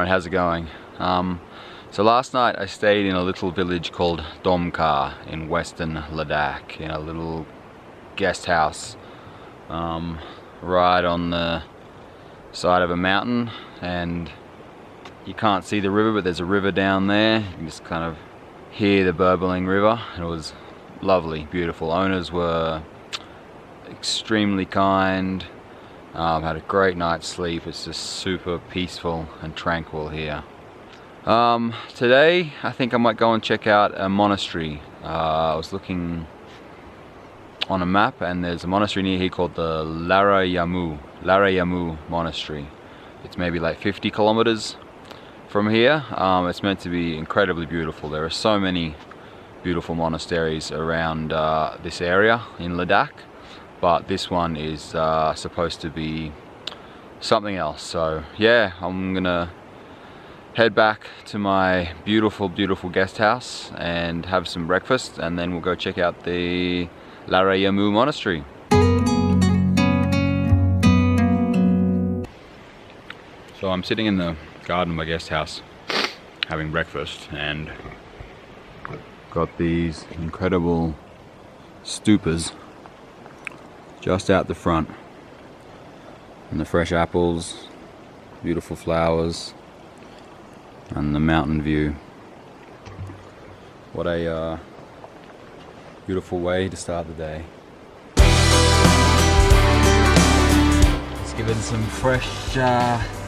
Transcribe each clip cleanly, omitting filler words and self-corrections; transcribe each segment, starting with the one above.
Alright, how's it going? So last night I stayed in a little village called Domka in Western Ladakh, in a little guest house right on the side of a mountain, and you can't see the river, but there's a river down there. You can just kind of hear the burbling river. It was lovely, beautiful. Owners were extremely kind. Had a great night's sleep. It's just super peaceful and tranquil here. Today I think I might go and check out a monastery. I was looking on a map and there's a monastery near here called the Lamayuru Monastery. It's maybe like 50 kilometers from here. It's meant to be incredibly beautiful. There are so many beautiful monasteries around this area in Ladakh, but this one is supposed to be something else. So yeah, I'm gonna head back to my beautiful guest house and have some breakfast, and then we'll go check out the Lamayuru Monastery. So I'm sitting in the garden of my guest house having breakfast, and got these incredible stupas just out the front, and the fresh apples, beautiful flowers, and the mountain view. What a beautiful way to start the day. Let's give it some fresh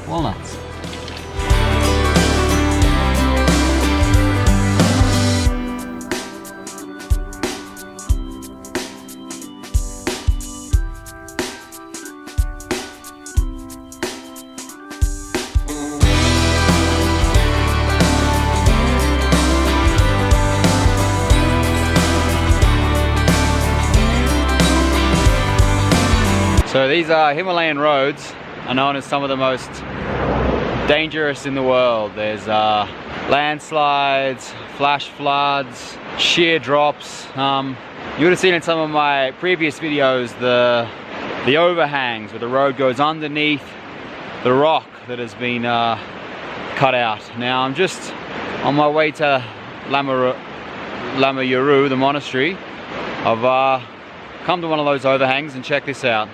walnuts. So these Himalayan roads are known as some of the most dangerous in the world. There's landslides, flash floods, sheer drops. You would have seen in some of my previous videos the overhangs where the road goes underneath the rock that has been cut out. Now I'm just on my way to Lamayuru, the monastery. I've come to one of those overhangs, and check this out.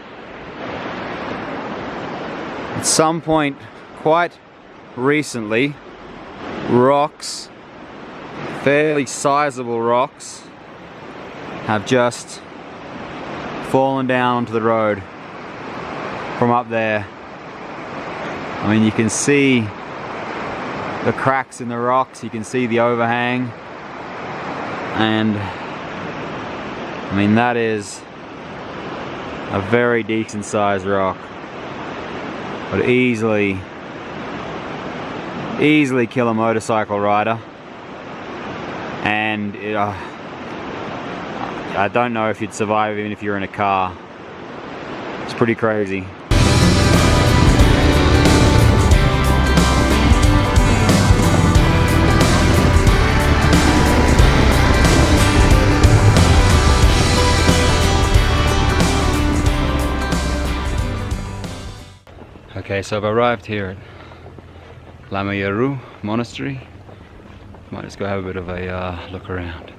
At some point quite recently, rocks, fairly sizable rocks, have just fallen down onto the road from up there. I mean, you can see the cracks in the rocks, you can see the overhang, and I mean, that is a very decent sized rock. Would easily kill a motorcycle rider, and I don't know if you'd survive even if you're in a car. It's pretty crazy. Okay, so I've arrived here at Lamayuru Monastery. Might just go have a bit of a look around.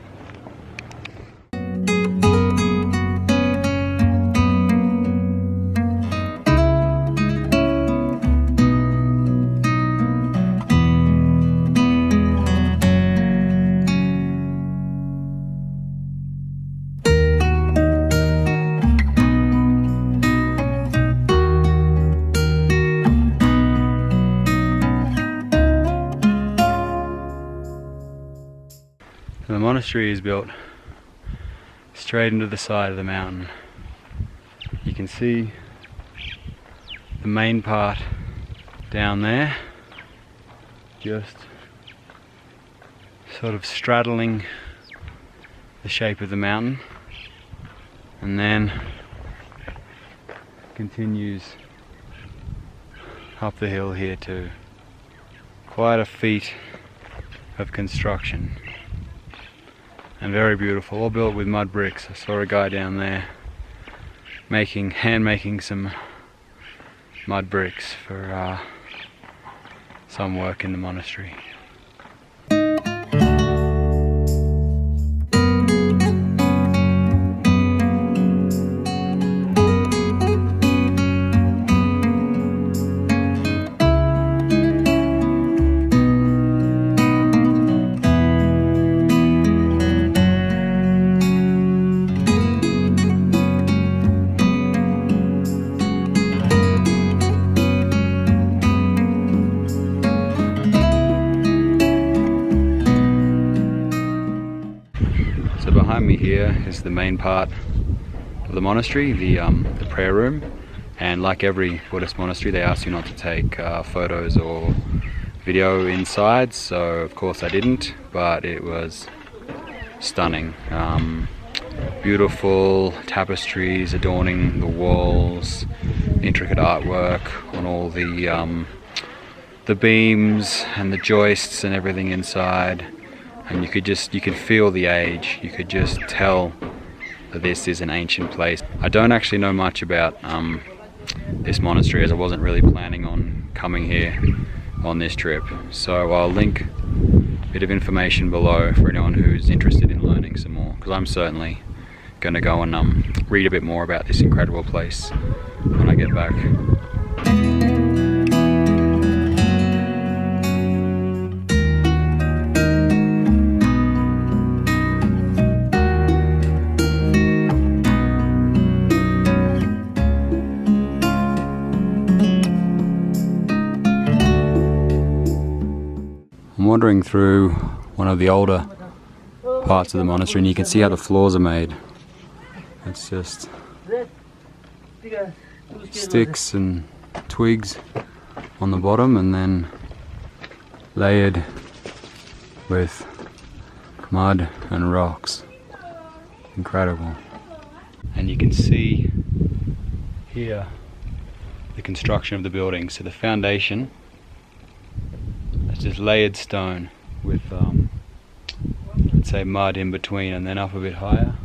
The monastery is built straight into the side of the mountain. You can see the main part down there, just sort of straddling the shape of the mountain, and then continues up the hill here too. Quite a feat of construction. And very beautiful, all built with mud bricks. I saw a guy down there hand making some mud bricks for some work in the monastery. So behind me here is the main part of the monastery, the prayer room, and like every Buddhist monastery they ask you not to take photos or video inside, so of course I didn't, but it was stunning. Beautiful tapestries adorning the walls, intricate artwork on all the beams and the joists and everything inside. And you could feel the age. You could just tell that this is an ancient place. I don't actually know much about this monastery, as I wasn't really planning on coming here on this trip. So I'll link a bit of information below for anyone who's interested in learning some more, because I'm certainly going to go and read a bit more about this incredible place when I get back. I'm wandering through one of the older parts of the monastery, and you can see how the floors are made. It's just sticks and twigs on the bottom, and then layered with mud and rocks. Incredible. And you can see here the construction of the building. So the foundation, it's just layered stone with let's say mud in between, and then up a bit higher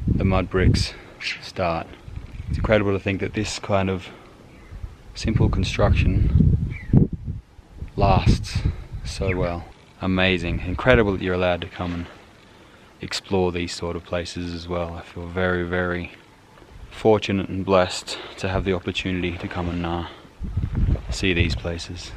the mud bricks start. It's incredible to think that this kind of simple construction lasts so well. Amazing. Incredible that you're allowed to come and explore these sort of places as well. I feel very, very fortunate and blessed to have the opportunity to come and see these places.